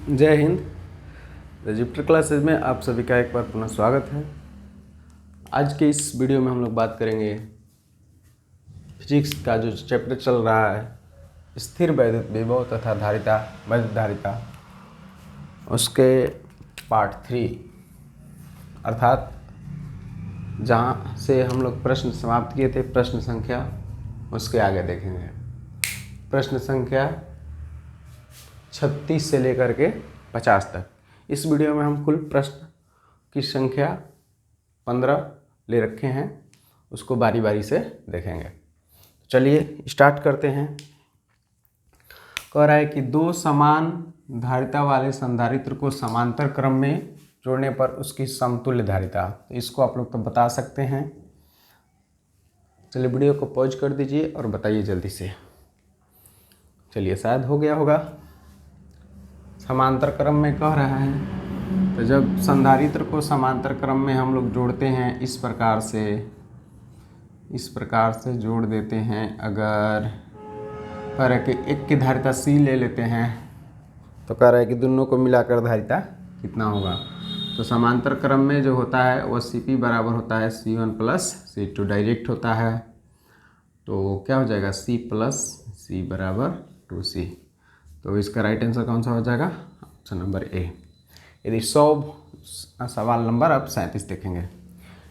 जय हिंद। रजिप्टर क्लासेज में आप सभी का एक बार पुनः स्वागत है। आज के इस वीडियो में हम लोग बात करेंगे फिजिक्स का जो चैप्टर चल रहा है स्थिर वैद्युत विभव तथा धारिता वैद्युत धारिता, उसके पार्ट 3 अर्थात जहाँ से हम लोग प्रश्न समाप्त किए थे, प्रश्न संख्या उसके आगे देखेंगे। प्रश्न संख्या 36 से लेकर के 50 तक। इस वीडियो में हम कुल प्रश्न की संख्या 15 ले रखे हैं, उसको बारी बारी से देखेंगे। चलिए स्टार्ट करते हैं। कह रहा है कि दो समान धारिता वाले संधारित्र को समांतर क्रम में जोड़ने पर उसकी समतुल्य धारिता, तो इसको आप लोग तो बता सकते हैं। चलिए वीडियो को पॉज कर दीजिए और बताइए जल्दी से। चलिए शायद हो गया होगा। समांतर क्रम में कह रहा है, तो जब संधारित्र को समांतर क्रम में हम लोग जोड़ते हैं इस प्रकार से जोड़ देते हैं। अगर कह रहा है कि एक की धारिता C ले लेते हैं तो कह रहा है कि दोनों को मिलाकर धारिता कितना होगा। तो समांतर क्रम में जो होता है वो Cp बराबर होता है C1 प्लस C2, डायरेक्ट होता है। तो क्या हो जाएगा, C प्लस C बराबर 2C। तो इसका राइट आंसर कौन सा हो जाएगा, ऑप्शन नंबर ए। यदि 100 सवाल नंबर अब 37 देखेंगे।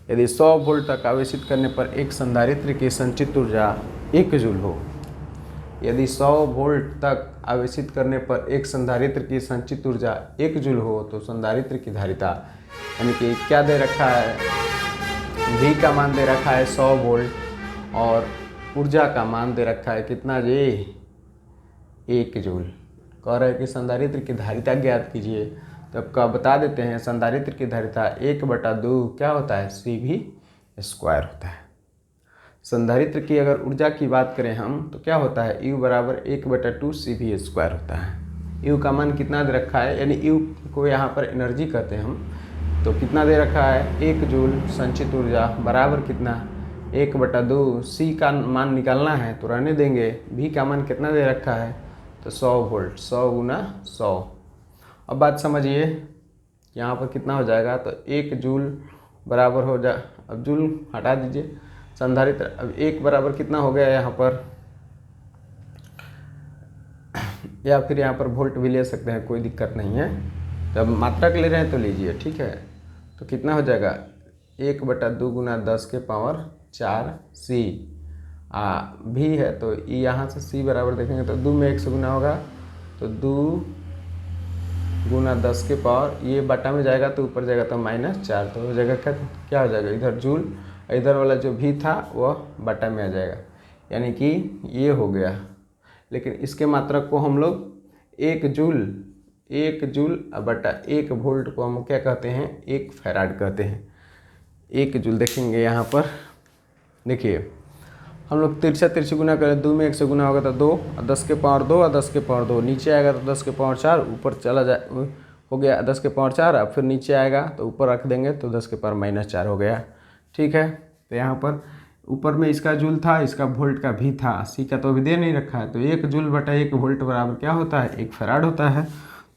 यदि 100 वोल्ट तक आवेशित करने पर एक संधारित्र की संचित ऊर्जा 1 जूल हो, यदि 100 वोल्ट तक आवेशित करने पर एक संधारित्र की संचित ऊर्जा 1 जूल हो तो संधारित्र की धारिता, यानी कि क्या दे रखा है, V का मान दे रखा है 100 वोल्ट और ऊर्जा का मान दे रखा है कितना जी, 1 जूल। कह रहा है कि संधारित्र की धारिता ज्ञात कीजिए। तो आपका बता देते हैं, संधारित्र की धारिता 1/2 क्या होता है, CV स्क्वायर होता है। संधारित्र की अगर ऊर्जा की बात करें हम तो क्या होता है, U बराबर 1/2 CV स्क्वायर होता है। U का मान कितना दे रखा है, यानी U को यहाँ पर एनर्जी कहते हैं हम, तो कितना दे रखा है 1 जूल संचित ऊर्जा बराबर कितना 1/2। C का मान निकालना है तो रहने देंगे। V का मान कितना दे रखा है, तो 100 वोल्ट, 100 गुना 100। अब बात समझिए, यहाँ पर कितना हो जाएगा, तो 1 जूल बराबर हो जा, अब जूल हटा दीजिए, संधारित्र अब 1 बराबर कितना हो गया यहाँ पर, या फिर यहाँ पर वोल्ट भी ले सकते हैं, कोई दिक्कत नहीं है। जब मात्रक ले रहे हैं तो लीजिए, ठीक है। तो कितना हो जाएगा 1/2 गुना 10 के पावर 4 C भी है, तो यहाँ से C बराबर देखेंगे तो 2 में 1 से गुना होगा, तो 2 गुना 10 के पावर, ये बटा में जाएगा तो ऊपर जाएगा तो -4, तो हो जाएगा क्या हो जाएगा, इधर जूल, इधर वाला जो भी था वह बटा में आ जाएगा, यानी कि ये हो गया। लेकिन इसके मात्रक को हम लोग 1 जूल बटा 1 वोल्ट को हम क्या कहते हैं, 1 फैराड कहते हैं। 1 जूल देखेंगे यहाँ पर, देखिए हम लोग तिरछा गुना करें, 2 में 1 से गुना होगा तो 2 और 10 के पावर 2 और 10 के पावर 2, नीचे आएगा तो 10 के पावर 4, ऊपर चला जाए हो गया 10 के पावर 4, अब फिर नीचे आएगा तो ऊपर रख देंगे तो 10 के पावर -4 हो गया, ठीक है। तो यहाँ पर ऊपर में इसका जूल था, इसका वोल्ट का भी था, C का तो अभी दे नहीं रखा है, तो 1 जूल बटा 1 वोल्ट बराबर क्या होता है, 1 फैराड होता है।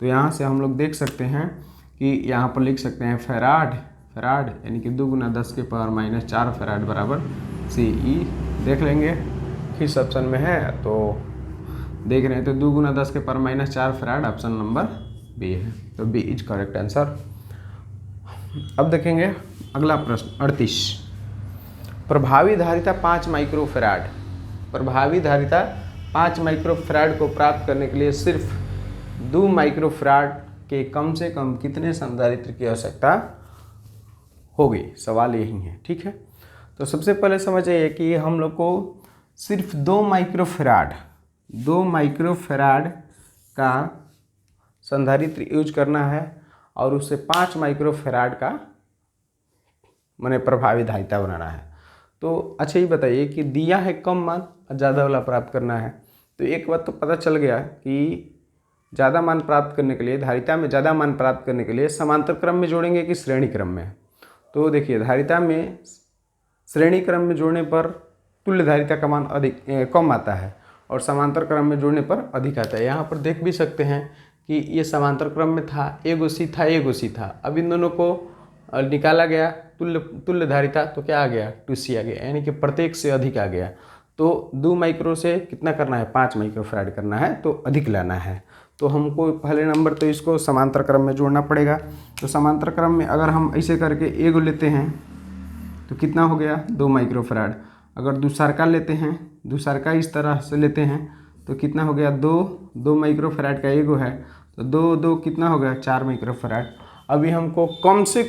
तो यहाँ से हम लोग देख सकते हैं कि यहाँ पर लिख सकते हैं फैराड, यानी कि 2 गुना 10 के पावर -4 फैराड बराबर CE। देख लेंगे किस ऑप्शन में है, तो देख रहे हैं तो 2 गुना 10 के power -4 farad, option number B है, तो बी इज करेक्ट आंसर। अब देखेंगे अगला प्रश्न 38। प्रभावी धारिता 5 माइक्रोफैराड, प्रभावी धारिता 5 माइक्रोफैराड को प्राप्त करने के लिए सिर्फ 2 माइक्रोफैराड के कम से कम कितने संधारित्र की आवश्यकता होगी, सवाल यही है, ठीक है। तो सबसे पहले समझिए कि हम लोग को सिर्फ 2 माइक्रोफैराड का संधारित्र यूज करना है और उससे 5 माइक्रोफैराड का माने प्रभावी धारिता बनाना है। तो अच्छा ये बताइए कि दिया है कम मान और ज़्यादा वाला प्राप्त करना है, तो एक बात तो पता चल गया कि ज़्यादा मान प्राप्त करने के लिए, धारिता में ज़्यादा मान प्राप्त करने के लिए समांतर क्रम में जोड़ेंगे कि श्रेणी क्रम में। तो देखिए धारिता में श्रेणी क्रम में जोड़ने पर तुल्य धारिता का मान कम आता है और समांतर क्रम में जोड़ने पर अधिक आता है। यहाँ पर देख भी सकते हैं कि ये समांतर क्रम में था, एगो सी था एगो सी था। अब इन दोनों को निकाला गया, तुल्य धारिता, तो क्या आ गया 2C आ गया, यानी कि प्रत्येक से अधिक आ गया। तो 2 माइक्रो से कितना करना है 5 माइक्रोफैराड करना है, तो अधिक लाना है। तो हमको पहले नंबर तो इसको समांतर क्रम में जोड़ना पड़ेगा। तो समांतर क्रम में अगर हम ऐसे करके एगो लेते हैं तो कितना हो गया 2 माइक्रोफैराड। अगर दूसरका लेते हैं, दूसरका इस तरह से लेते हैं तो कितना हो गया 2 माइक्रोफैराड का एगो है, तो 2 कितना हो गया 4 माइक्रोफैराड। अभी हमको कम से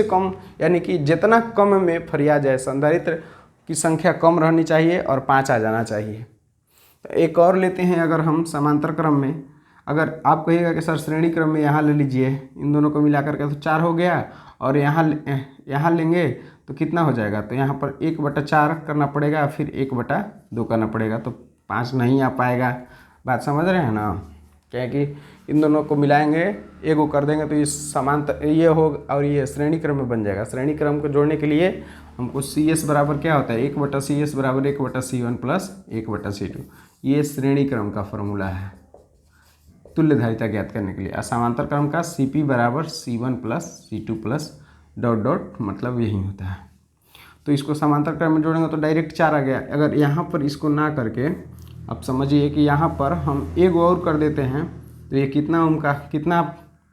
कम यानी कि जितना कम में फरिया जाए, संधारित्र की संख्या कम रहनी चाहिए और 5 आ जाना चाहिए। तो एक और लेते हैं, अगर हम समांतर क्रम में, अगर आप कहिएगा कि सर श्रेणी क्रम में यहाँ ले लीजिए, इन दोनों को मिला करके तो 4 हो गया, और यहाँ लेंगे तो कितना हो जाएगा, तो यहाँ पर 1/4 करना पड़ेगा, फिर 1/2 करना पड़ेगा, तो 5 नहीं आ पाएगा। बात समझ रहे हैं ना, क्या कि इन दोनों को मिलाएंगे, एगो कर देंगे तो ये समांतर ये हो और ये श्रेणी क्रम में बन जाएगा। श्रेणी क्रम को जोड़ने के लिए हमको CS बराबर क्या होता है 1/CS बराबर 1/C1 प्लस 1/C2। ये श्रेणी क्रम का फॉर्मूला है तुल्य धारिता ज्ञात करने के लिए। और समांतर क्रम का CP बराबर C1 प्लस C2 प्लस ... मतलब यही होता है। तो इसको समांतर क्रम में जोड़ेंगे तो डायरेक्ट 4 आ गया। अगर यहाँ पर इसको ना करके अब समझिए कि यहाँ पर हम एक और कर देते हैं तो ये कितना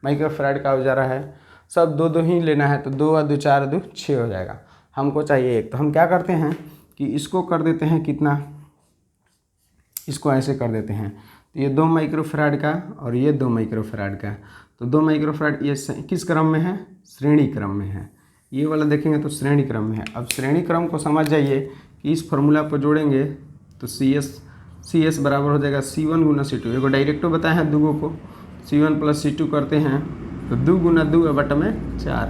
माइक्रोफैराड का हो जा रहा है, सब 2 ही लेना है, तो 2 और 2 4 2 6 हो जाएगा। हमको चाहिए 1, तो हम क्या करते हैं कि इसको कर देते हैं कितना, इसको ऐसे कर देते हैं, तो ये 2 माइक्रोफैराड का और ये 2 माइक्रोफैराड का, तो 2 माइक्रोफैराड ये किस क्रम में है, श्रेणी क्रम में है। ये वाला देखेंगे तो श्रेणी क्रम में है। अब श्रेणी क्रम को समझ जाइए कि इस फॉर्मूला पर जोड़ेंगे तो CS बराबर हो जाएगा C1 गुना C2। एगो डायरेक्टो बताए हैं दूगो को, C1 प्लस C2 करते हैं तो 2 गुना 2/4,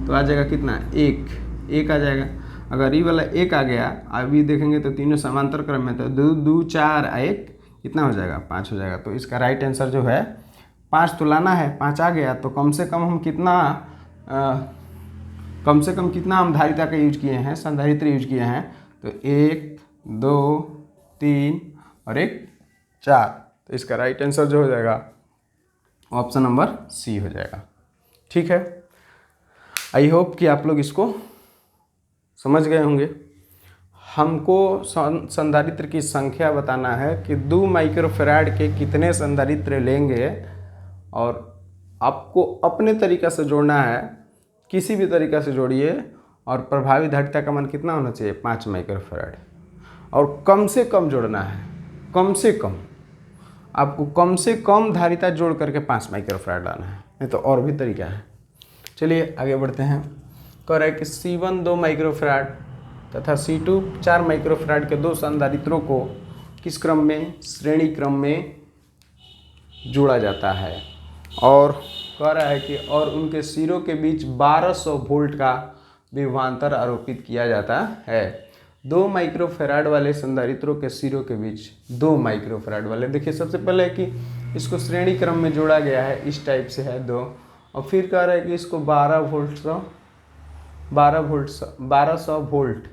तो आ जाएगा कितना 1 आ जाएगा। अगर ये वाला 1 आ गया, अभी देखेंगे तो तीनों समांतर क्रम में, तो 2 4 1 कितना हो जाएगा 5 हो जाएगा। तो इसका राइट आंसर जो है 5 तो लाना है, 5 आ गया तो कम से कम कितना हम धारिता का यूज किए हैं, संधारित्र यूज किए हैं, तो 1 2 3 और 1 4। तो इसका राइट आंसर जो हो जाएगा ऑप्शन नंबर C हो जाएगा। ठीक है, आई होप कि आप लोग इसको समझ गए होंगे। हमको संधारित्र की संख्या बताना है कि 2 माइक्रोफैराड के कितने संधारित्र लेंगे, और आपको अपने तरीक़ा से जोड़ना है, किसी भी तरीक़ा से जोड़िए, और प्रभावी धारिता का मान कितना होना चाहिए 5 माइक्रोफैराड, और कम से कम जोड़ना है, कम से कम आपको कम से कम धारिता जोड़ करके 5 माइक्रोफैराड लाना है, नहीं तो और भी तरीका है। चलिए आगे बढ़ते हैं। कह रहा है कि C1 2 माइक्रोफैराड तथा C2 4 माइक्रोफैराड के 2 संधारित्रों को किस क्रम में, श्रेणी क्रम में जोड़ा जाता है, और कह रहा है कि और उनके सिरों के बीच 1200 वोल्ट का विभवांतर आरोपित किया जाता है। 2 माइक्रोफैराड वाले संधारित्रों के सिरों के बीच 2 माइक्रोफैराड वाले, देखिए सबसे पहले कि इसको श्रेणी क्रम में जोड़ा गया है, इस टाइप से है 2, और फिर कह रहा है कि इसको 1200 वोल्ट,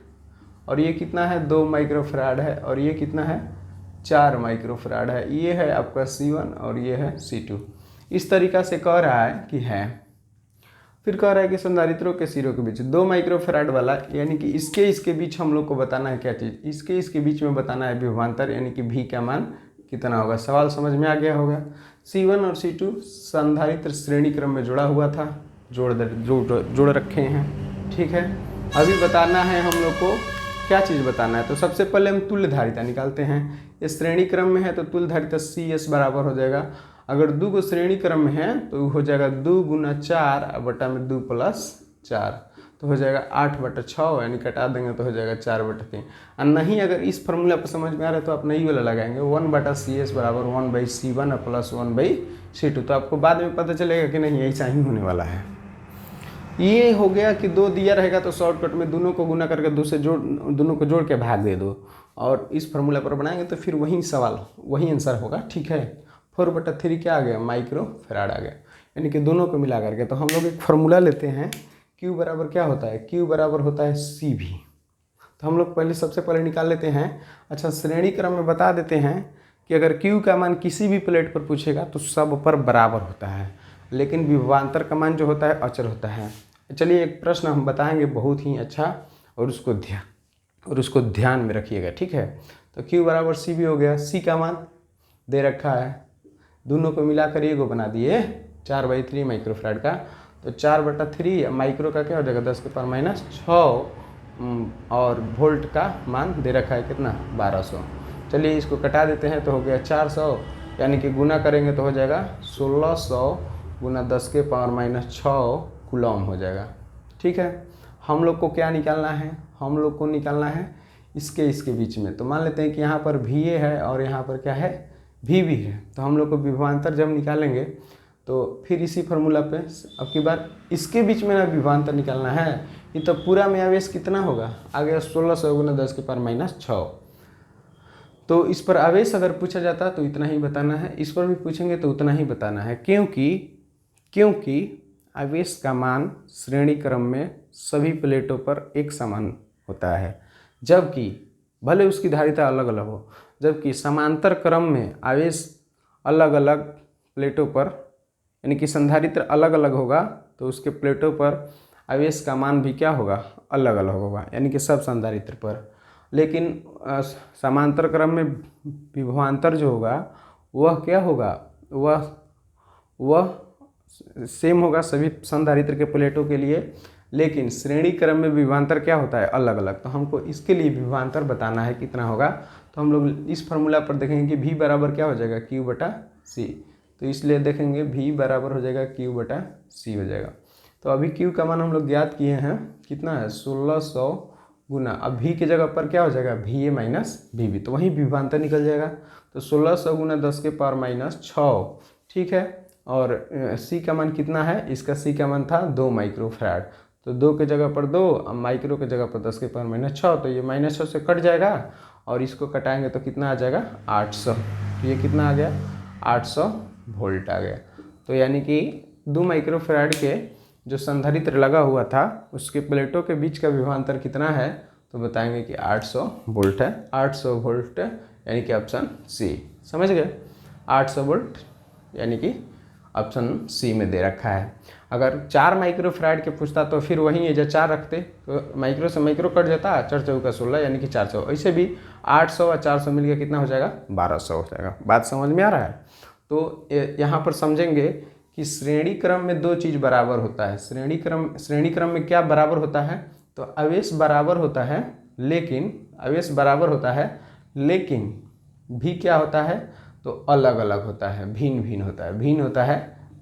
और ये कितना है 2 माइक्रोफैराड है, और ये कितना है 4 माइक्रोफैराड है। ये है आपका C1 और ये है C2। इस तरीक़ा से कह रहा है कि है। फिर कह रहा है कि संधारित्रों के सिरों के बीच 2 माइक्रोफैराड वाला, यानी कि इसके बीच हम लोग को बताना है क्या चीज़, इसके बीच में बताना है विभवांतर, यानी कि V का मान कितना होगा। सवाल समझ में आ गया होगा। C1 और C2 संधारित्र श्रेणी क्रम में जुड़ा हुआ था, जोड़ रखे हैं। ठीक है, अभी बताना है हम लोग को क्या चीज़ बताना है। तो सबसे पहले हम तुल्य धारिता निकालते हैं। ये श्रेणी क्रम में है तो तुल्य धारिता CS बराबर हो जाएगा, अगर 2 को श्रेणी क्रम में है तो हो जाएगा 2 गुना 4/2 प्लस 4, तो हो जाएगा 8/6, यानी कटा देंगे तो हो जाएगा 4/3। और नहीं अगर इस फार्मूला पर समझ में आ रहा है तो आप नहीं वाला लगाएंगे, 1/CS बराबर 1/C1 प्लस 1/C2। तो आपको बाद में पता चलेगा कि नहीं ऐसा ही होने वाला है। ये हो गया कि 2 दिया रहेगा तो शॉर्टकट में दोनों को गुना करके दोनों को जोड़ के भाग दे दो, और इस फार्मूला पर बनाएंगे तो फिर वही आंसर होगा। ठीक है, 4/3 क्या आ गया माइक्रोफैराड आ गया, यानी कि दोनों को मिला करके। तो हम लोग एक फार्मूला लेते हैं, Q बराबर क्या होता है, Q बराबर होता है CV। तो हम लोग सबसे पहले निकाल लेते हैं। अच्छा, श्रेणी क्रम में बता देते हैं कि अगर Q का मान किसी भी प्लेट पर पूछेगा तो सब पर बराबर होता है, लेकिन विभवांतर का मान जो होता है अचर होता है। चलिए एक प्रश्न हम बताएंगे बहुत ही अच्छा, और उसको ध्यान में रखिएगा, ठीक है। तो Q बराबर C भी हो गया। C का मान दे रखा है, दोनों को मिलाकर ये को बना दिए 4/3 माइक्रोफैराड का। तो 4/3 माइक्रो का क्या हो जाएगा 10⁻⁶, और वोल्ट का मान दे रखा है कितना 1200। चलिए इसको कटा देते हैं तो हो गया 400, यानी कि गुना करेंगे तो हो जाएगा 1600 गुना 10⁻⁶ कूलम हो जाएगा, ठीक है। हम लोग को क्या निकालना है, हम लोग को निकालना है इसके बीच में। तो मान लेते हैं कि यहाँ पर VA है और यहाँ पर क्या है VB है। तो हम लोग को विभवांतर जब निकालेंगे तो फिर इसी फार्मूला पे अब की बार इसके बीच में ना विभवांतर निकालना है। ये तो पूरा में आवेश कितना होगा, आ गया 1600 गुना 10⁻⁶। तो इस पर आवेश अगर पूछा जाता तो इतना ही बताना है, इस पर भी पूछेंगे तो उतना ही बताना है, क्योंकि आवेश का मान श्रेणी क्रम में सभी प्लेटों पर एक समान होता है, जबकि भले उसकी धारिता अलग अलग हो, जबकि समांतर क्रम में आवेश अलग अलग प्लेटों पर, यानी कि संधारित्र अलग अलग होगा तो उसके प्लेटों पर आवेश का मान भी क्या होगा अलग अलग होगा, यानी कि सब संधारित्र पर। लेकिन समांतर क्रम में विभवांतर जो होगा वह क्या होगा, वह सेम होगा सभी संधारित्र के प्लेटों के लिए, लेकिन श्रेणी क्रम में विभवांतर क्या होता है अलग अलग। तो हमको इसके लिए विभवांतर बताना है कितना होगा। तो हम लोग इस फार्मूला पर देखेंगे कि V बराबर क्या हो जाएगा Q/C। तो इसलिए देखेंगे V बराबर हो जाएगा Q/C हो जाएगा। तो अभी Q का मान हम लोग ज्ञात किए हैं, कितना है 1600 गुना, अब V की जगह पर क्या हो जाएगा VA - VB, तो वहीं विभवांतर निकल जाएगा। तो 1600 गुना 10⁻⁶, ठीक है। और C का मान कितना है, इसका C का मान था 2 माइक्रोफैराड। तो 2 के जगह पर 2, अब माइक्रो के जगह पर 10⁻⁶, तो ये -6 से कट जाएगा और इसको कटाएंगे तो कितना आ जाएगा 800। तो ये कितना आ गया 800 वोल्ट आ गया। तो यानी कि 2 माइक्रोफैराड के जो संधारित्र लगा हुआ था उसके प्लेटों के बीच का विभवांतर कितना है, तो बताएंगे कि 800 वोल्ट है। 800 वोल्ट यानी कि ऑप्शन C, समझ गए। 800 वोल्ट यानी कि ऑप्शन C में दे रखा है। अगर 4 माइक्रोफैराड के पूछता तो फिर वहीं है, जब 4 रखते तो माइक्रो से माइक्रो कट जाता, 4 चौका 16 यानी कि 400। ऐसे भी 800 और 400 मिलकर कितना हो जाएगा 1200 हो जाएगा। बात समझ में आ रहा है। तो यहाँ पर समझेंगे कि श्रेणी क्रम में 2 चीज़ बराबर होता है। श्रेणी क्रम में क्या बराबर होता है, तो आवेश बराबर होता है, लेकिन भी क्या होता है तो अलग अलग होता है, भिन्न भिन्न होता है,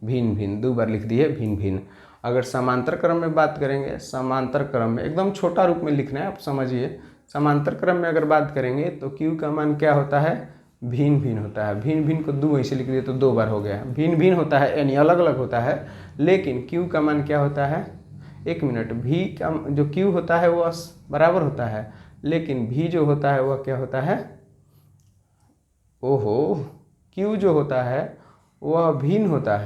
भिन्न 2 बार लिख दिए भिन्न। अगर समांतर क्रम में बात करेंगे, समांतर क्रम में एकदम छोटा रूप में लिखना है, आप समझिए। समांतर क्रम में अगर बात करेंगे तो Q का मान क्या होता है भिन्न होता है। भिन्न को 2 ऐसे लिख दिए तो 2 बार हो गया। भिन्न होता है यानी अलग अलग होता है, लेकिन Q का मान क्या होता है, एक मिनट, V का जो Q होता है वह बराबर होता है, लेकिन V जो होता है वह क्या होता है, Q जो होता है वह भिन्न होता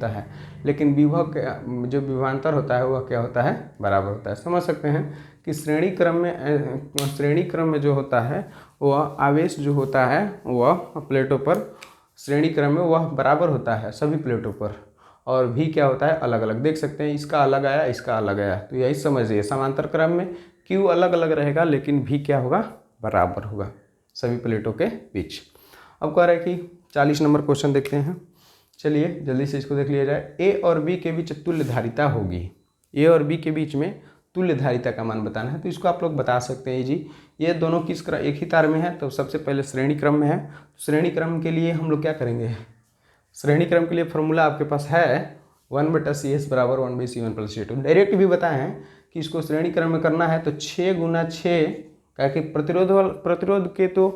है, लेकिन विभव जो विभवांतर होता है वह क्या होता है बराबर होता है। समझ सकते हैं कि श्रेणी क्रम में जो होता है वह आवेश जो होता है वह प्लेटों पर श्रेणी क्रम में वह बराबर होता है सभी प्लेटों पर, और भी क्या होता है अलग अलग। देख सकते हैं इसका अलग आया, इसका अलग आया, तो यही समझिए। समांतर क्रम में Q अलग अलग रहेगा, लेकिन भी क्या होगा बराबर होगा सभी प्लेटों के बीच। अब कह रहा है कि 40 नंबर क्वेश्चन देखते हैं। चलिए जल्दी से इसको देख लिया जाए। A और B के बीच तुल्य धारिता होगी। A और B के बीच में तुल्य धारिता का मान बताना है। तो इसको आप लोग बता सकते हैं जी, ये दोनों किस क्रम एक ही तार में है, तो सबसे पहले श्रेणी क्रम में है। तो श्रेणी क्रम के लिए हम लोग क्या करेंगे, श्रेणी क्रम के लिए फॉर्मूला आपके पास है 1/CS बराबर 1/C1 + C2। डायरेक्ट भी बताए हैं कि इसको श्रेणी क्रम में करना है तो 6 × 6 क्या कि प्रतिरोध के तो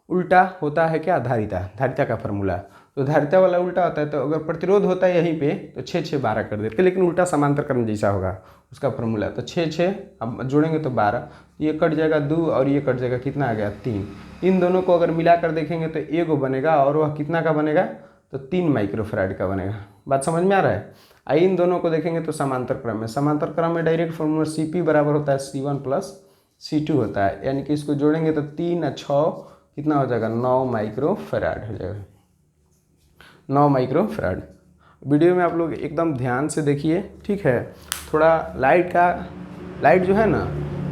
उल्टा होता है क्या धारिता का फॉर्मूला। तो धारिता वाला उल्टा होता है, तो अगर प्रतिरोध होता है यहीं पे तो 6 6 12 कर देते, लेकिन उल्टा समांतर क्रम जैसा होगा उसका फॉर्मूला। तो 6 6 अब जोड़ेंगे तो 12, ये कट जाएगा 2 और ये कट जाएगा, कितना आ गया 3। इन दोनों को अगर मिलाकर देखेंगे तो एगो बनेगा, और वह कितना का बनेगा तो 3 माइक्रोफैराड का बनेगा। बात समझ में आ रहा है। इन दोनों को देखेंगे तो समांतर क्रम में डायरेक्ट फॉर्मूला CP बराबर होता है C1 + C2 होता है, यानी कि इसको जोड़ेंगे तो 3 और 6 कितना हो जाएगा 9 माइक्रोफैराड हो जाएगा, 9 माइक्रोफैराड। वीडियो में आप लोग एकदम ध्यान से देखिए, ठीक है। थोड़ा लाइट जो है ना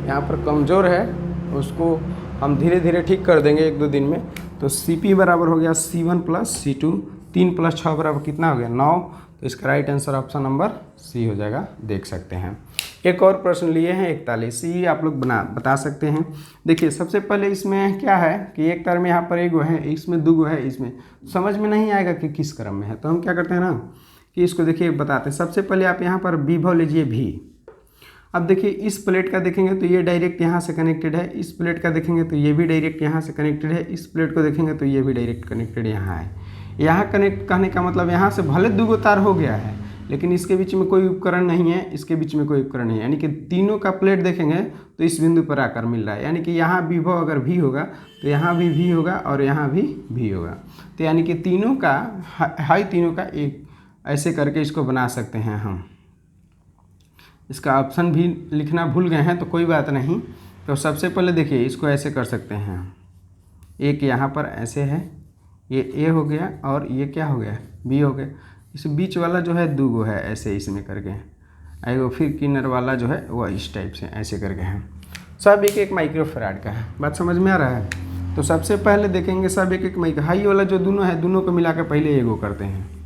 यहाँ पर कमज़ोर है, उसको हम धीरे धीरे ठीक कर देंगे 1-2 दिन में। तो Cp बराबर हो गया C1 प्लस C2, 3 + 6 बराबर कितना हो गया 9। तो इसका right answer option number C हो जाएगा, देख सकते हैं। एक और प्रश्न लिए हैं 41, ये आप लोग बता सकते हैं। देखिए सबसे पहले इसमें क्या है कि एक तार में यहाँ पर 1 गो है, इसमें 2 गो है, इसमें समझ में नहीं आएगा कि किस क्रम में है। तो हम क्या करते हैं ना कि इसको देखिए बताते हैं। सबसे पहले आप यहाँ पर विभव लीजिए V। अब देखिए इस प्लेट का देखेंगे तो ये डायरेक्ट यहाँ से कनेक्टेड है, इस प्लेट का देखेंगे तो ये भी डायरेक्ट यहाँ से कनेक्टेड है, इस प्लेट को देखेंगे तो ये भी डायरेक्ट कनेक्टेड यहाँ है। यहाँ कनेक्ट करने का मतलब यहाँ से भले 2 गो तार हो गया है, लेकिन इसके बीच में कोई उपकरण नहीं है, इसके बीच में कोई उपकरण नहीं है, यानी कि तीनों का प्लेट देखेंगे तो इस बिंदु पर आकर मिल रहा है। यानी कि यहाँ विभव अगर V होगा तो यहाँ भी V होगा और यहाँ भी V होगा। तो यानी कि तीनों का एक ऐसे करके इसको बना सकते हैं हम। इसका ऑप्शन भी लिखना भूल गए हैं तो कोई बात नहीं। तो सबसे पहले देखिए इसको ऐसे कर सकते हैं, एक यहाँ पर ऐसे है, ये A हो गया और ये क्या हो गया B हो गया। इस बीच वाला जो है 2 गो है ऐसे इसमें करके, एगो फिर किनर वाला जो है वो इस टाइप से ऐसे करके है। सब 1-1 माइक्रोफैराड का है, बात समझ में आ रहा है। तो सबसे पहले देखेंगे सब 1-1 माइक्रो, हाई वाला जो दोनों है दोनों को मिलाकर पहले एगो करते हैं।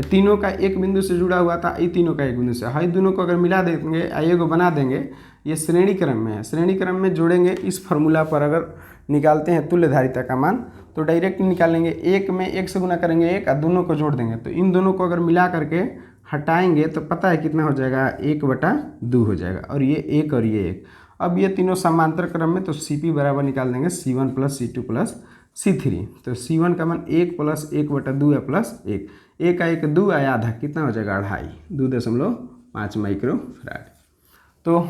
तीनों का एक बिंदु से जुड़ा हुआ था, ये तीनों का एक बिंदु से, हाई दोनों को अगर मिला देंगे एगो बना देंगे। ये श्रेणी क्रम में है, श्रेणी क्रम में जोड़ेंगे। इस फार्मूला पर अगर निकालते हैं तुल्य धारिता का मान तो डायरेक्ट निकालेंगे, 1 में 1 से गुना करेंगे 1 और दोनों को जोड़ देंगे। तो इन दोनों को अगर मिला करके हटाएंगे तो पता है कितना हो जाएगा 1/2 हो जाएगा, और ये 1 और ये 1। अब ये तीनों समांतर क्रम में, तो Cp बराबर निकाल देंगे C1 plus C2 plus C3। तो C1 का मान 1 प्लस 1/2 है प्लस 1, 1 का 1 2 आया आधा, कितना हो जाएगा 2.5 माइक्रोफैराड। तो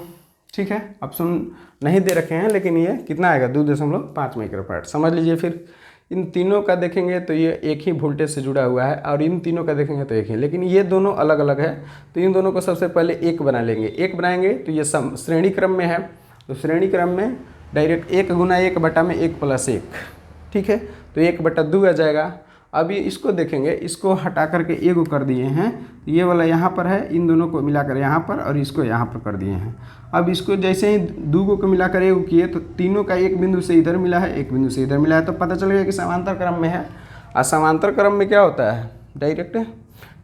ठीक है, ऑप्शन नहीं दे रखे हैं लेकिन ये कितना आएगा 2.5 माइक्रोफैराड। समझ लीजिए। फिर इन तीनों का देखेंगे तो ये एक ही वोल्टेज से जुड़ा हुआ है और इन तीनों का देखेंगे तो एक ही, लेकिन ये दोनों अलग अलग है। तो इन दोनों को सबसे पहले 1 बना लेंगे। 1 बनाएंगे तो ये श्रेणी क्रम में है, तो श्रेणी क्रम में डायरेक्ट 1 गुना 1/1 प्लस 1, ठीक है। तो 1/2 आ जाएगा। अभी इसको देखेंगे, इसको हटा करके एगो कर दिए हैं, तो ये वाला यहाँ पर है, इन दोनों को मिलाकर यहाँ पर और इसको यहाँ पर कर दिए हैं। अब इसको जैसे ही 2 गो को मिलाकर एगो किए तो तीनों का एक बिंदु से इधर मिला है, एक बिंदु से इधर मिला है, तो पता चल गया कि समांतर क्रम में है। और समांतर क्रम में क्या होता है, डायरेक्ट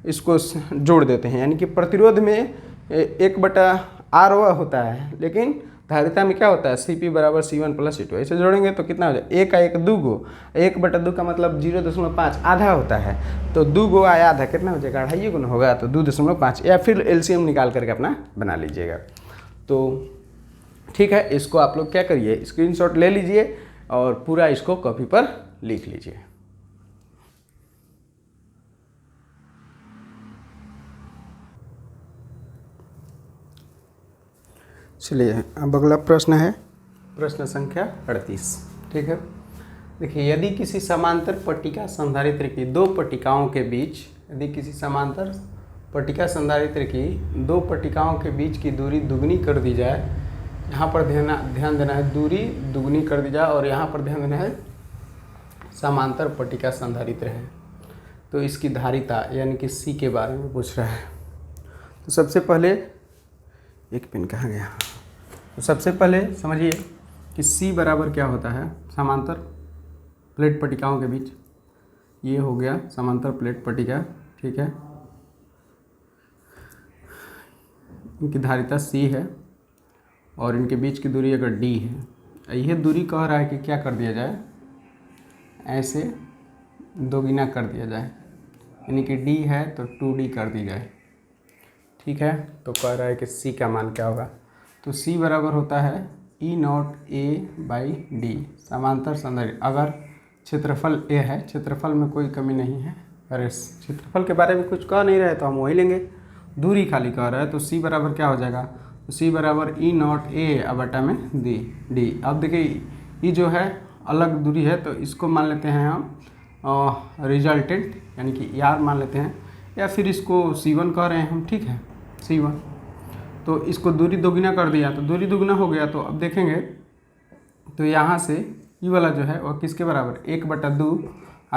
इसको जोड़ देते हैं, यानी कि प्रतिरोध में 1/R होता है, लेकिन धारिता में क्या होता है Cp बराबर C1 प्लस C2। ऐसे जोड़ेंगे तो कितना हो जाए 1 का 1 2 गो, 1/2 का मतलब 0.5 आधा होता है। तो 2 गो आया आधा, कितना हो जाएगा 2.5 गुना होगा, तो 2.5, या फिर LCM निकाल करके अपना बना लीजिएगा। तो ठीक है, इसको आप लोग क्या करिए, स्क्रीनशॉट ले लीजिए और पूरा इसको कॉपी पर लिख लीजिए। चलिए अब अगला प्रश्न है प्रश्न संख्या 38। ठीक है, देखिए यदि किसी समांतर पट्टिका संधारित्र की 2 पट्टिकाओं के बीच, यदि किसी समांतर पट्टिका संधारित्र की 2 पट्टिकाओं के बीच की दूरी दुगनी कर दी जाए, यहाँ पर ध्यान देना है, दूरी दुगनी कर दी जाए, और यहाँ पर ध्यान देना है समांतर पट्टिका संधारित्र है, तो इसकी धारिता यानी कि C के बारे में पूछ रहा है। तो सबसे पहले एक पेन कहाँ गया, तो सबसे पहले समझिए कि C बराबर क्या होता है, समांतर प्लेट पट्टिकाओं के बीच, ये हो गया समांतर प्लेट पट्टिका, ठीक है, इनकी धारिता C है और इनके बीच की दूरी अगर D है, यह दूरी कह रहा है कि क्या कर दिया जाए, ऐसे दोगुना कर दिया जाए, यानी कि D है तो 2D कर दी जाए। ठीक है, तो कह रहा है कि C का मान क्या होगा, तो C बराबर होता है E0A/D, समांतर संधारित्र। अगर क्षेत्रफल A है, क्षेत्रफल में कोई कमी नहीं है, अरे क्षेत्रफल के बारे में कुछ कह नहीं रहे तो हम वही लेंगे, दूरी खाली कह रहा है, तो C बराबर क्या हो जाएगा, तो C बराबर E0A/D। अब देखिए ये जो है अलग दूरी है, तो इसको मान लेते हैं हम रिजल्टेंट, यानी कि R मान लेते हैं, या फिर इसको C1 कह रहे हैं हम, ठीक है C1। तो इसको दूरी दोगुना कर दिया, तो दूरी दुगुना हो गया, तो अब देखेंगे तो यहाँ से ई वाला जो है वह किसके बराबर, 1/2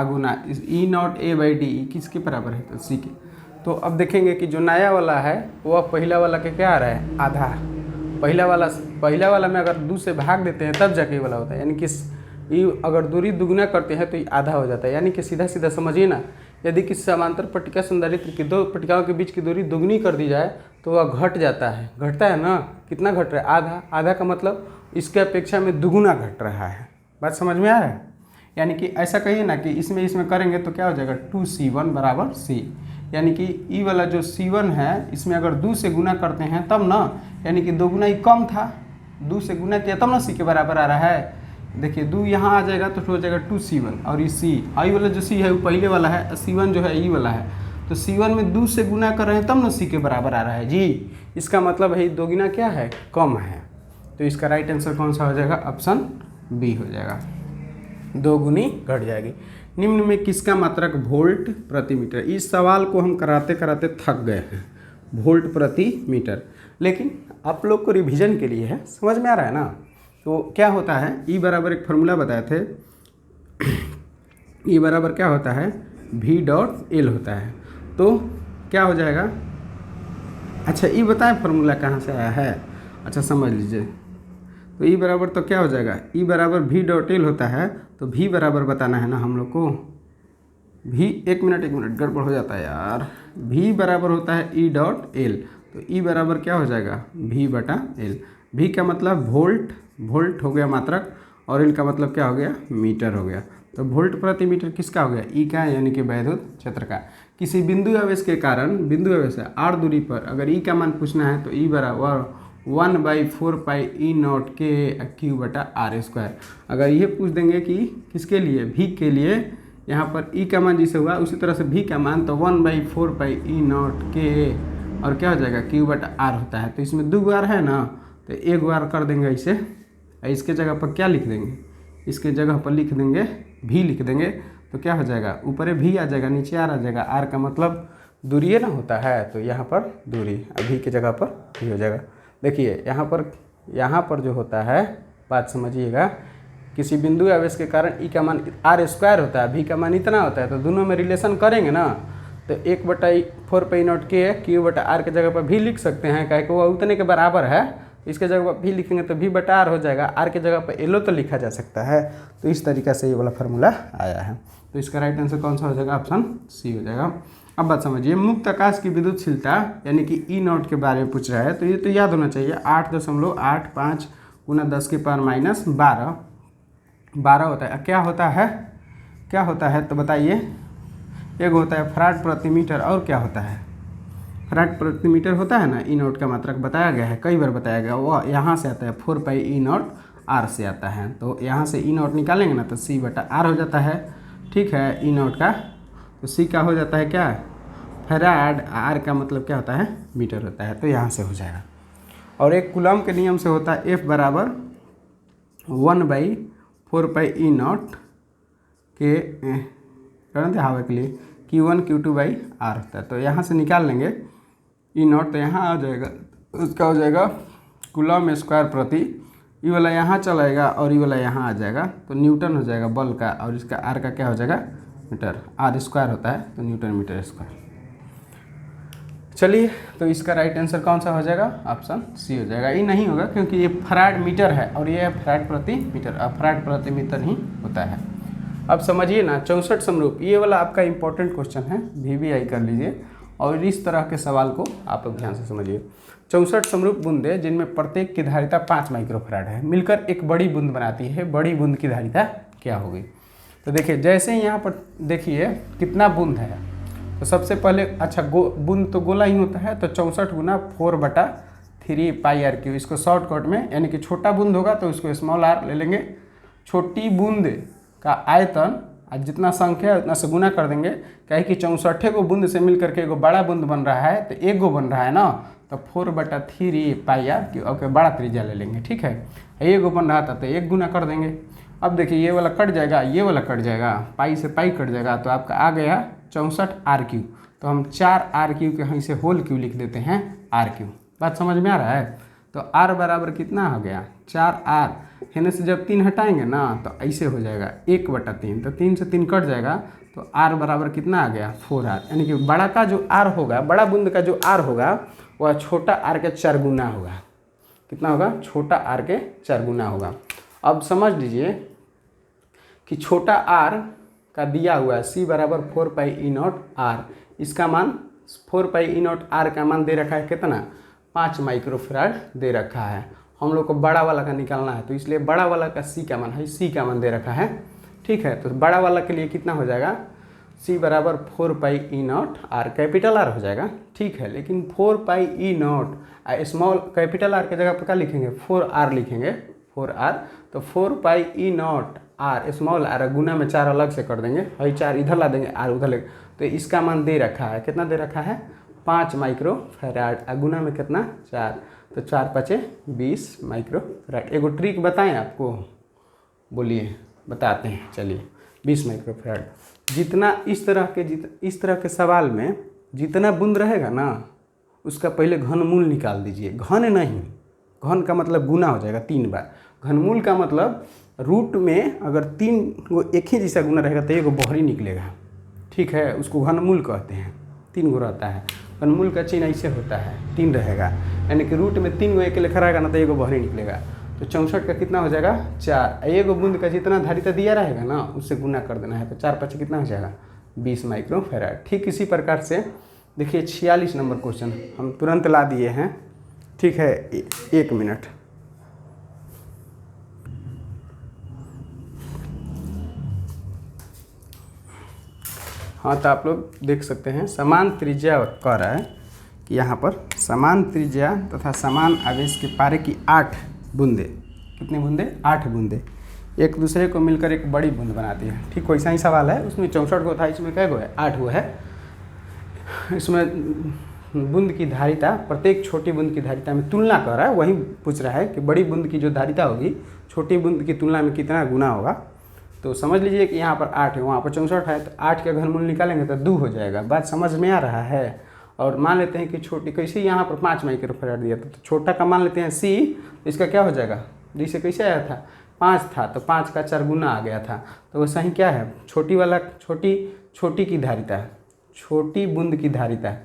गुना इस E0A/D किसके बराबर है, तो सी के। तो अब देखेंगे कि जो नया वाला है वह पहला वाला के क्या आ रहा है, आधा। पहला वाला में अगर 2 से भाग देते हैं तब जाके ये वाला होता है, यानी कि ये अगर दूरी दुगुना करते हैं तो ये आधा हो जाता है। यानी कि सीधा सीधा समझिए ना, यदि किसी समांतर पट्टिका संधारित्र की दो पट्टिकाओं के बीच की दूरी दुगनी कर दी जाए तो वह घट जाता है। घटता है ना, कितना घट रहा है, आधा। आधा का मतलब इसके अपेक्षा में दुगुना घट रहा है। बात समझ में आ रहा है। यानी कि ऐसा कहिए ना कि इसमें करेंगे तो क्या हो जाएगा, 2C1 बराबर C। यानी कि ई वाला जो C1 है इसमें अगर 2 से गुना करते हैं तब ना, यानी कि 2 गुना ही कम था, 2 से गुना किया तब ना C के बराबर आ रहा है। देखिए 2 यहाँ आ जाएगा तो हो जाएगा 2C1 और ये C, आई वाला जो C है वो पहले वाला है, C1 जो है ई वाला है। तो C1 में 2 से गुना कर रहे हैं तब ना C के बराबर आ रहा है जी। इसका मतलब है दो गुना क्या है, कम है। तो इसका राइट आंसर कौन सा हो जाएगा, ऑप्शन बी हो जाएगा, 2 गुनी घट जाएगी। निम्न में किसका मात्रक वोल्ट प्रति मीटर। इस सवाल को हम कराते कराते थक गए हैं, वोल्ट प्रति मीटर, लेकिन आप लोग को रिवीजन के लिए है, समझ में आ रहा है ना। तो क्या होता है, ई बराबर एक फार्मूला बताए थे, ई बराबर क्या होता है, V.L होता है। तो क्या हो जाएगा, अच्छा ई बताएं फार्मूला कहाँ से आया है, अच्छा समझ लीजिए। तो ई बराबर तो क्या हो जाएगा, ई बराबर V.L होता है। तो V बराबर बताना है ना हम लोग को, V, एक मिनट गड़बड़ हो जाता है यार। V बराबर होता है E.L। तो ई बराबर क्या हो जाएगा, V/L। V का मतलब वोल्ट हो गया मात्रक, और L का मतलब क्या हो गया, मीटर हो गया। तो वोल्ट प्रति मीटर किसका हो गया, ई का, यानी कि वैद्युत क्षेत्र का। किसी बिंदु आवेश के कारण, बिंदु आवेश है r दूरी पर, अगर ई का मान पूछना है तो ई बराबर 1/4πE0K/Q/r²। अगर ये पूछ देंगे कि किसके लिए, V के लिए, यहाँ पर ई का मान जिसे हुआ उसी तरह से V का मान, तो 1/4πE0K और क्या हो जाएगा, Q/r होता है। तो इसमें 2 बार है ना, तो 1 बार कर देंगे इसे, इसके जगह पर क्या लिख देंगे, इसके जगह पर लिख देंगे V लिख देंगे। तो क्या हो जाएगा, ऊपर V आ जाएगा, नीचे R आ जाएगा। R का मतलब दूरी ना होता है, तो यहाँ पर दूरी, V की जगह पर V हो जाएगा। देखिए यहाँ पर जो होता है, बात समझिएगा, किसी बिंदु आवेश के कारण ई का मान r² होता है, V का मान इतना होता है। तो दोनों में रिलेशन करेंगे ना, तो 1/4πE0K Q/r के जगह पर भी लिख सकते हैं, क्या वो उतने के बराबर है। इसके जगह पर भी लिखेंगे तो V/r हो जाएगा, r के जगह पर L तो लिखा जा सकता है। तो इस तरीके से ये वाला फार्मूला आया है। तो इसका राइट आंसर कौन सा हो जाएगा, ऑप्शन सी हो जाएगा। अब बात समझिए, मुक्त आकाश की विद्युतशीलता यानी कि E0 के बारे में पूछ रहा है, तो ये तो याद होना चाहिए, 8.85 × 10⁻⁻12 होता है। क्या होता है तो बताइए। एक होता है फराड प्रति मीटर, और क्या होता है, फराड प्रति मीटर होता है ना। E0 का मात्रक बताया गया है, कई बार बताया गया, वो यहाँ से आता है 4πE0R से आता है। तो यहाँ से E0 निकालेंगे ना तो C/r हो जाता है, ठीक है। E0 का तो C का हो जाता है क्या, फराड, R का मतलब क्या होता है, मीटर होता है। तो यहाँ से हो जाएगा। और एक कूलम के नियम से होता है F बराबर 1/4πE0 के हवा के लिए Q1 Q2/r होता है। तो यहाँ से निकाल लेंगे E0, तो यहाँ आ जाएगा, उसका हो जाएगा कूलम स्क्वायर प्रति, ई वाला यहाँ चलाएगा और ई वाला यहाँ आ जाएगा, तो न्यूटन हो जाएगा बल का, और इसका R का क्या हो जाएगा, मीटर, r² होता है, तो न्यूटन मीटर स्क्वायर। चलिए, तो इसका राइट आंसर कौन सा हो जाएगा, ऑप्शन सी हो जाएगा। ये नहीं होगा क्योंकि ये फराड मीटर है और ये फराड प्रति मीटर, फराड प्रति मीटर ही होता है। अब समझिए ना, 64 समरूप, ये वाला आपका इंपॉर्टेंट क्वेश्चन है, VVI कर लीजिए और इस तरह के सवाल को आप लोग ध्यान से समझिए। 64 समरूप बूंदें जिनमें प्रत्येक की धारिता 5 माइक्रोफराड है, मिलकर एक बड़ी बूंद बनाती है, बड़ी बूंद की धारिता क्या होगी। तो देखिए, जैसे ही यहाँ पर देखिए कितना बूंद है, तो सबसे पहले अच्छा बूंद तो गोला ही होता है, तो 64 × 4/3πr3, इसको शॉर्टकट में, यानी कि छोटा बूंद होगा तो उसको स्मॉल r ले लेंगे, छोटी बूंद का आयतन जितना संख्या है उतना से गुना कर देंगे, क्या है कि 64 को बूंद से मिलकर के एगो बड़ा बूंद बन रहा है, तो एक गो बन रहा है ना, तो 4/3πr, ओके बड़ा त्रिज्या ले लेंगे, ठीक है। एक गो बन रहा था तो एक गुना कर देंगे। अब देखिए ये वाला कट जाएगा, ये वाला कट जाएगा, पाई से पाई कट जाएगा, तो आपका आ गया 64r3। तो हम 4r3 के यहीं से होल क्यू लिख देते हैं r3। बात समझ में आ रहा है। तो r बराबर कितना हो गया, 4r, हेने से जब 3 हटाएंगे ना तो ऐसे हो जाएगा 1/3, तो 3 से 3 कट जाएगा, तो r बराबर कितना आ गया 4r, यानी कि बड़ा का जो r होगा, बड़ा बूंद का जो r होगा वह छोटा r के 4 गुना होगा। कितना होगा? छोटा r के 4 गुना होगा। अब समझ लीजिए कि छोटा r का दिया हुआ है c बराबर 4πe0 r, इसका मान 4πe0 r का मान दे रखा है कितना? 5 माइक्रोफैराड दे रखा है। हम लोग को बड़ा वाला का निकालना है, तो इसलिए बड़ा वाला का c का मान है, c का मान दे रखा है। ठीक है, तो बड़ा वाला के लिए कितना हो जाएगा? c बराबर 4πe0 r, कैपिटल R हो जाएगा। ठीक है, लेकिन 4πe0 स्मॉल कैपिटल R की जगह पर क्या लिखेंगे? 4r लिखेंगे, 4r। तो 4πe0 r स्मॉल r गुना में 4 अलग से कर देंगे, वही 4 इधर ला देंगे, r उधर लेंगे, तो इसका मान दे रखा है, कितना दे रखा है? 5 माइक्रोफैराड, गुना में कितना? 4, तो 4 5 20 माइक्रोफैराड। एगो ट्रिक बताएं आपको, बोलिए, बताते हैं, चलिए। 20 माइक्रोफैराड जितना इस तरह के सवाल में जितना बूंद रहेगा ना, उसका पहले घनमूल निकाल दीजिए। घन नहीं, घन का मतलब गुना हो जाएगा 3 बार। घनमूल का मतलब रूट में अगर 3 गो एक ही जैसा गुना रहेगा तो एगो बहरी निकलेगा। ठीक है, उसको घनमूल कहते हैं। 3 गो रहता है, घनमूल का चिन्ह ऐसे होता है, 3 रहेगा, यानी कि रूट में 3 गो एक लिखा रहेगा ना तो एगो बहरी निकलेगा। तो 64 का कितना हो जाएगा? 4। एगो बूंद का जितना धारिता दिया रहेगा ना उससे गुना कर देना है, तो 4 5 कितना हो जाएगा? 20 माइक्रोफैराड। ठीक इसी प्रकार से देखिए 46 नंबर क्वेश्चन हम तुरंत ला दिए हैं। ठीक है, 1 मिनट। हाँ, तो आप लोग देख सकते हैं समान त्रिज्या कह रहा है कि यहाँ पर समान त्रिज्या तथा समान आवेश के पारे की 8 बूंदे, कितने बूंदे? 8 बूंदे एक दूसरे को मिलकर एक बड़ी बूंद बनाती है। ठीक वैसा ही सवाल है, उसमें 64 गो था, इसमें कै गो है? 8 गो है। इसमें बूंद की धारिता, प्रत्येक छोटी बूंद की धारिता में तुलना कर रहा है, वही पूछ रहा है कि बड़ी बूंद की जो धारिता होगी छोटी बूंद की तुलना में कितना गुना होगा। तो समझ लीजिए कि यहाँ पर 8 है, वहाँ पर 64 है, तो 8 के घनमूल निकालेंगे तो 2 हो जाएगा। बात समझ में आ रहा है? और मान लेते हैं कि छोटी, कैसे यहाँ पर 5 माइक्रोफैराड दिया था, तो छोटा का मान लेते हैं c, तो इसका क्या हो जाएगा? जैसे कैसे आया था? 5 था, तो 5 का 4 गुना आ गया था। तो वैसा ही क्या है? छोटी वाला, छोटी की धारिता, छोटी बूंद की धारिता,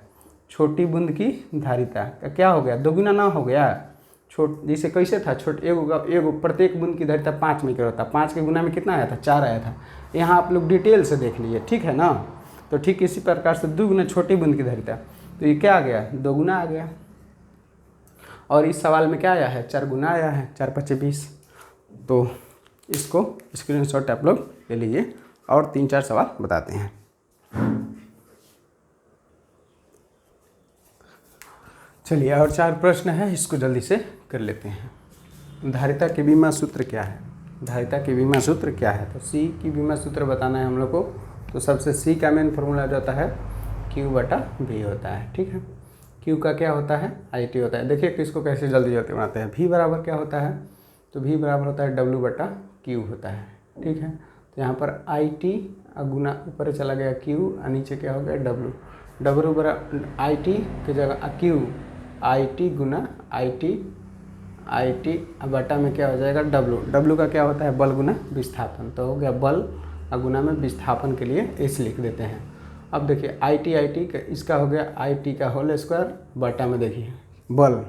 छोटी बूंद की धारिता का क्या हो गया? 2 गुना ना हो गया? जैसे कैसे था? एगो प्रत्येक बूंद की धारिता 5 माइक्रो होता, 5 के गुना में कितना आया था? 4 आया था। यहाँ आप लोग डिटेल से देख लीजिए, ठीक है ना? तो ठीक इसी प्रकार से 2 गुना छोटी बूंद की धारिता, तो ये क्या आ गया? 2 गुना आ गया। और इस सवाल में क्या आया है? 4 गुना आया है, 4 5 20। तो इसको स्क्रीनशॉट आप लोग ले लीजिए और 3-4 सवाल बताते हैं। चलिए, और 4 प्रश्न है, इसको जल्दी से कर लेते हैं। धारिता के विमा सूत्र क्या है? धारिता की विमा सूत्र क्या है? तो C की विमा सूत्र बताना है हम लोग को। तो सबसे C का मेन फॉर्मूला जाता है Q/V होता है। ठीक है, Q का क्या होता है? IT होता है। देखिए कि इसको कैसे जल्दी बनाते हैं। V बराबर क्या होता है? तो V बराबर होता है W/Q होता है। ठीक है, तो यहाँ पर IT गुना ऊपर चला गया Q और नीचे क्या हो गया? W बराबर IT की जगह Q, IT गुना IT बटा में क्या हो जाएगा? W का क्या होता है? बल गुना विस्थापन। तो हो गया बल गुना में विस्थापन के लिए इस लिख देते हैं। अब देखिए IT का इसका हो गया IT का होल स्क्वायर बटा में देखिए बल।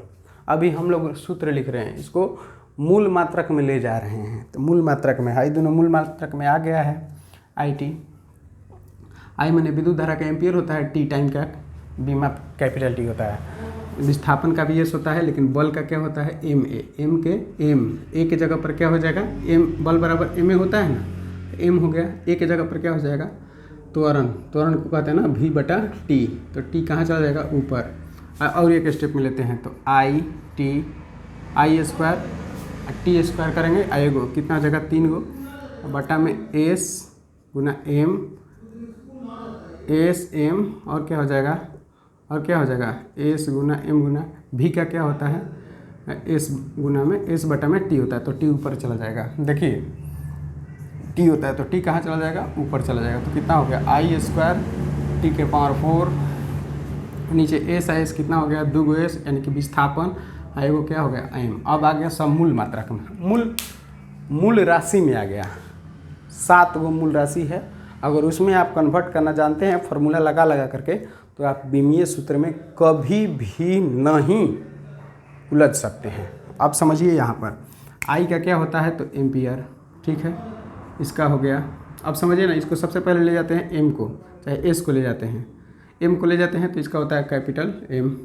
अभी हम लोग सूत्र लिख रहे हैं, इसको मूल मात्रक में ले जा रहे हैं। तो मूल मात्रक में है, दोनों मूल मात्रक में आ गया है। I मैंने विद्युत धारा का एम्पियर होता है, T टाइम का बीमा कैपिटल T होता है, विस्थापन का भी S होता है, लेकिन बल का क्या होता है? MA। M के M, A के जगह पर क्या हो जाएगा? M बल बराबर MA होता है ना, M हो गया। A के जगह पर क्या हो जाएगा? त्वरण को कहते हैं ना V/T। तो T कहाँ चला जाएगा? ऊपर। और एक स्टेप में लेते हैं, तो I स्क्वायर T स्क्वायर करेंगे, आएगो कितना हो जाएगा? 3 गो बटा में S गुना M, SM और क्या हो जाएगा? S गुना M गुना V का क्या होता है? S गुना में S बटा में T होता है, तो T ऊपर चला जाएगा। देखिए T होता है तो T कहाँ चला जाएगा? ऊपर चला जाएगा। तो कितना हो गया? I स्क्वायर T के पावर 4, नीचे S कितना हो गया? 2 S, यानी कि विस्थापन। वो क्या हो गया? M। अब आ गया सब मूल मात्रक में। मूल राशि में आ गया। 7 गो मूल राशि है। अगर उसमें आप कन्वर्ट करना जानते हैं फार्मूला लगा लगा करके, तो आप बीमीय सूत्र में कभी भी नहीं उलझ सकते हैं। आप समझिए यहाँ पर आई का क्या होता है, तो एम्पियर, ठीक है, इसका हो गया। अब समझिए ना, इसको सबसे पहले ले जाते हैं एम को, चाहे एस को ले जाते हैं, एम को ले जाते हैं तो इसका होता है कैपिटल एम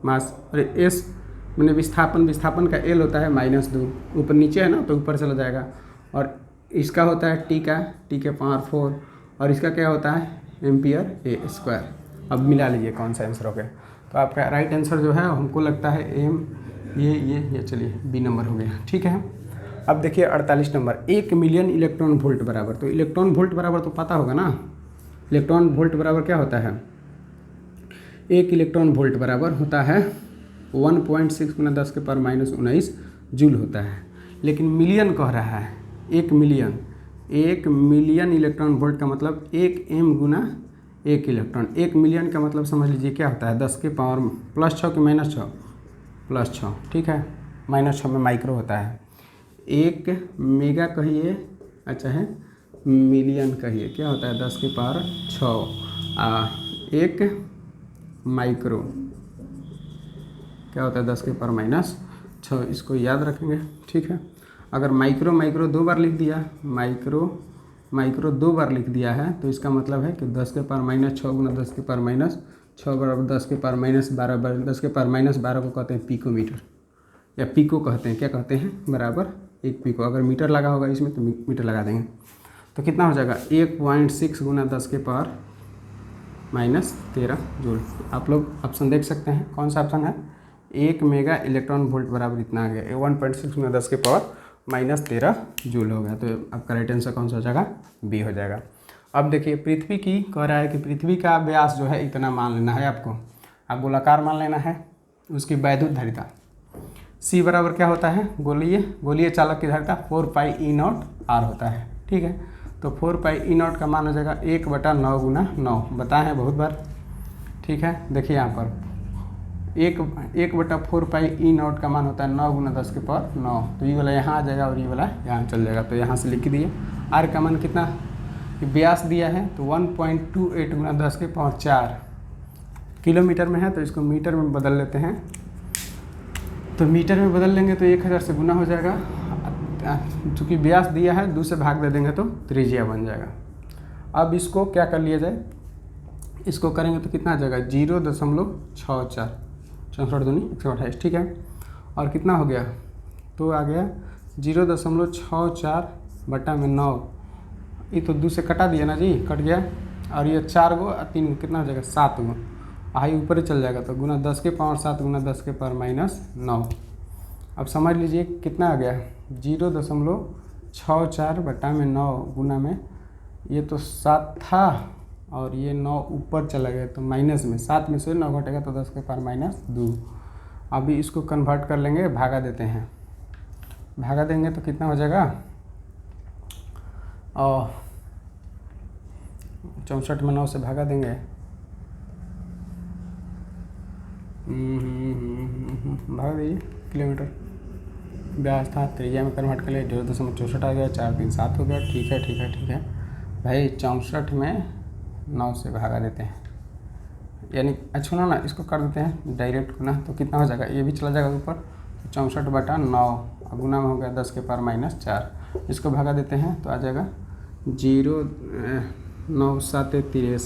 मास, और एस मैंने विस्थापन का एल होता है -2, ऊपर नीचे है ना तो ऊपर चला जाएगा। और इसका होता है टी के पावर 4, और इसका क्या होता है एम्पियर ए स्क्वायर। अब मिला लीजिए कौन सा आंसर हो गया। तो आपका राइट आंसर जो है हमको लगता है एम, ये चलिए बी नंबर हो गया, ठीक है। अब देखिए 48 नंबर, 1 मिलियन इलेक्ट्रॉन वोल्ट बराबर, तो इलेक्ट्रॉन वोल्ट बराबर तो पता होगा ना, इलेक्ट्रॉन वोल्ट बराबर क्या होता है, 1 इलेक्ट्रॉन वोल्ट बराबर होता है 1.6 × 10⁻⁻19 जूल होता है। लेकिन मिलियन कह रहा है, 1 मिलियन इलेक्ट्रॉन वोल्ट का मतलब 1 m गुना 1 इलेक्ट्रॉन। 1 मिलियन का मतलब समझ लीजिए क्या होता है, 10 के पावर +6 कि -6, +6, ठीक है, -6 में माइक्रो होता है। 1 मेगा कहिए, अच्छा है मिलियन कहिए, क्या होता है 10 के पावर 6, 1 माइक्रो क्या होता है 10 के पावर -6। इसको याद रखेंगे, ठीक है। अगर माइक्रो 2 बार लिख दिया, माइक्रो 2 बार लिख दिया है, तो इसका मतलब है कि 10 के पावर -6 गुना 10 के पावर -6 बराबर 10 के पावर -12, 10 के पावर -12 को कहते हैं पिकोमीटर, या पिको कहते हैं, क्या कहते हैं, बराबर 1 पिको। अगर मीटर लगा होगा इसमें तो मीटर लगा देंगे, तो कितना हो जाएगा 1.6 गुना 10 के पावर -13 जूल। आप लोग ऑप्शन देख सकते हैं, कौन सा ऑप्शन है, 1 मेगा इलेक्ट्रॉन वोल्ट बराबर इतना आ गया, 1.6 गुना 10 के पावर -13 जूल हो गया। तो आपका राइट आंसर कौन सा हो जाएगा, बी हो जाएगा। अब देखिए पृथ्वी की कह रहा है कि पृथ्वी का व्यास जो है इतना मान लेना है आपको, आप गोलाकार मान लेना है। उसकी वैद्युत धारिता C बराबर क्या होता है, गोलीय चालक की धारिता 4πe0r होता है, ठीक है। तो 4πe0 का मान हो जाएगा 1/9 गुना 9, बताए हैं बहुत बार, ठीक है। देखिए यहाँ पर 1/4πe0 का मान होता है 9 गुना 10 के पावर 9, तो ये वाला यहाँ आ जाएगा और ये वाला यहाँ चल जाएगा। तो यहाँ से लिख दिए। आर का मान कितना, व्यास दिया है तो 1.28 गुना 10 के पावर 4 किलोमीटर में है, तो इसको मीटर में बदल लेते हैं। तो मीटर में बदल लेंगे तो 1000 से गुना हो जाएगा, चूँकि व्यास दिया है 2 से भाग दे देंगे तो त्रिज्या बन जाएगा। अब इसको क्या कर लिया जाए, इसको करेंगे तो कितना आ जाएगा 0.64, 64 दूनी 128, ठीक है। और कितना हो गया, तो आ गया 0.64 बटा में 9, ये तो 2 से कटा दिया ना जी, कट गया। और ये 4 गो 3 कितना हो जाएगा 7 गो, आई ऊपर ही चल जाएगा, तो गुना 10 के पावर 7 गुना 10 के पावर -9। अब समझ लीजिए कितना आ गया 0.64 बटा में 9 गुना में, ये तो 7 था और ये 9 ऊपर चला गया, तो माइनस में 7 में से 9 घटेगा तो 10 के पावर -2। अभी इसको कन्वर्ट कर लेंगे, भागा देते हैं, भागा देंगे तो कितना हो जाएगा 64 में 9 से भागा देंगे, भाग दीजिए, किलोमीटर व्यास था, त्रिज्या में कन्वर्ट कर लिया, 0.64 आ गया, 4 3 7 हो गया, ठीक है भाई। 64 में 9 से भागा देते हैं, यानी अच्छा ना इसको कर देते हैं डायरेक्ट गुना, तो कितना हो जाएगा, ये भी चला जाएगा ऊपर, तो 64 बटा 9 गुना में हो गया 10 के पावर -4, इसको भागा देते हैं तो आ जाएगा 0 9 7 63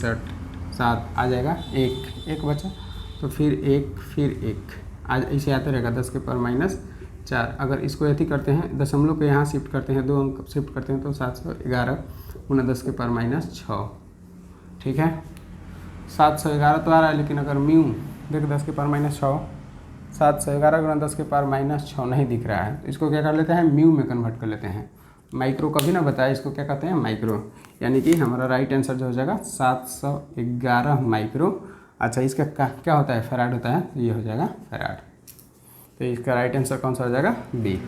7 आ जाएगा, एक बचा, तो फिर एक आज ऐसे आते रहेगा 10 के पावर -4। अगर इसको ऐसे करते हैं, दशमलव को यहाँ शिफ्ट करते हैं, 2 अंक शिफ्ट करते हैं तो 711 गुना 10 के पावर -6, ठीक है। 711 तो आ रहा है, लेकिन अगर म्यू देख 10 के पावर -6, 711 गुना 10 के पावर -6 नहीं दिख रहा है, तो इसको क्या कर लेते हैं, म्यू में कन्वर्ट कर लेते हैं। माइक्रो कभी ना बताया, इसको क्या कहते हैं, माइक्रो, यानी कि हमारा राइट आंसर जो हो जाएगा 711 माइक्रो। अच्छा, इसका क्या होता है, फैराड होता है, ये हो जाएगा फैराड। तो इसका राइट आंसर कौन सा हो जाएगा, बी।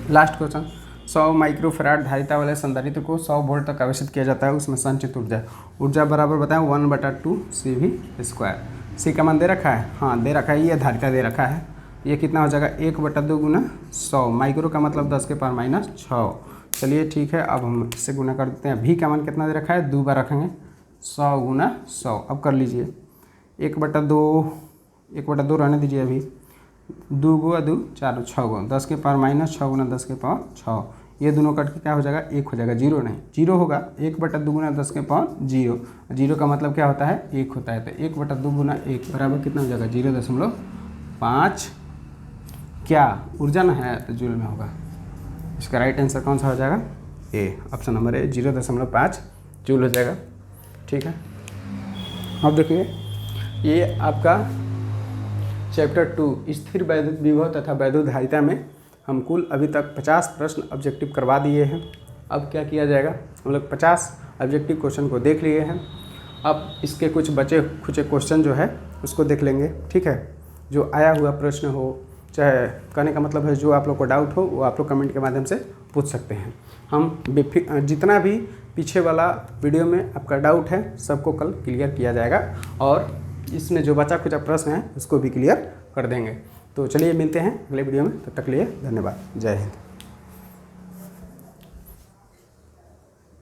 लास्ट क्वेश्चन, 100 माइक्रोफैराड धारिता वाले संधारित्र को 100 वोल्ट तक आवेशित किया जाता है, उसमें संचित ऊर्जा बराबर बताएं 1/2 CV²। सी का मान दे रखा है, हाँ दे रखा है, ये धारिता दे रखा है, ये कितना हो जाएगा 1/2 गुना 100, माइक्रो का मतलब 10 के पावर माइनस 6। चलिए ठीक है, अब हम इससे गुना कर देते हैं। भी का मान कितना दे रखा है, 2 बार रखेंगे, 100 गुना 100। अब कर लीजिए 1/2 रहने दीजिए अभी, 2 गुआ 2 4 6 गुना 10 के पावर माइनस 6 गुना 10 के पावर 6। ये दोनों कट के क्या हो जाएगा, 1 हो जाएगा, 0 नहीं, 0 होगा। 1/2 गुना 10 के पावर 0, 0 का मतलब क्या होता है, 1 होता है। तो 1/2 गुना 1 बराबर कितना हो जाएगा, 0.5। क्या ऊर्जा ना है तो जूल में होगा। इसका राइट आंसर कौन सा हो जाएगा, ए, ऑप्शन नंबर ए, 0.5 जूल हो जाएगा। ठीक है, अब देखिए ये आपका चैप्टर 2 स्थिर वैद्युत विभव तथा वैद्युत धारिता में हम कुल अभी तक 50 प्रश्न ऑब्जेक्टिव करवा दिए हैं। अब क्या किया जाएगा, हम लोग 50 ऑब्जेक्टिव क्वेश्चन को देख लिए हैं। अब इसके कुछ बचे खुचे क्वेश्चन जो है उसको देख लेंगे। ठीक है, जो आया हुआ प्रश्न हो, चाहे कहने का मतलब है जो आप लोग को डाउट हो वो आप लोग कमेंट के माध्यम से पूछ सकते हैं। हम जितना भी पीछे वाला वीडियो में आपका डाउट है सबको कल क्लियर किया जाएगा और इसमें जो बचा खुचा प्रश्न है उसको भी क्लियर कर देंगे। तो चलिए मिलते हैं अगले वीडियो में, तब तक के लिए धन्यवाद, जय हिंद।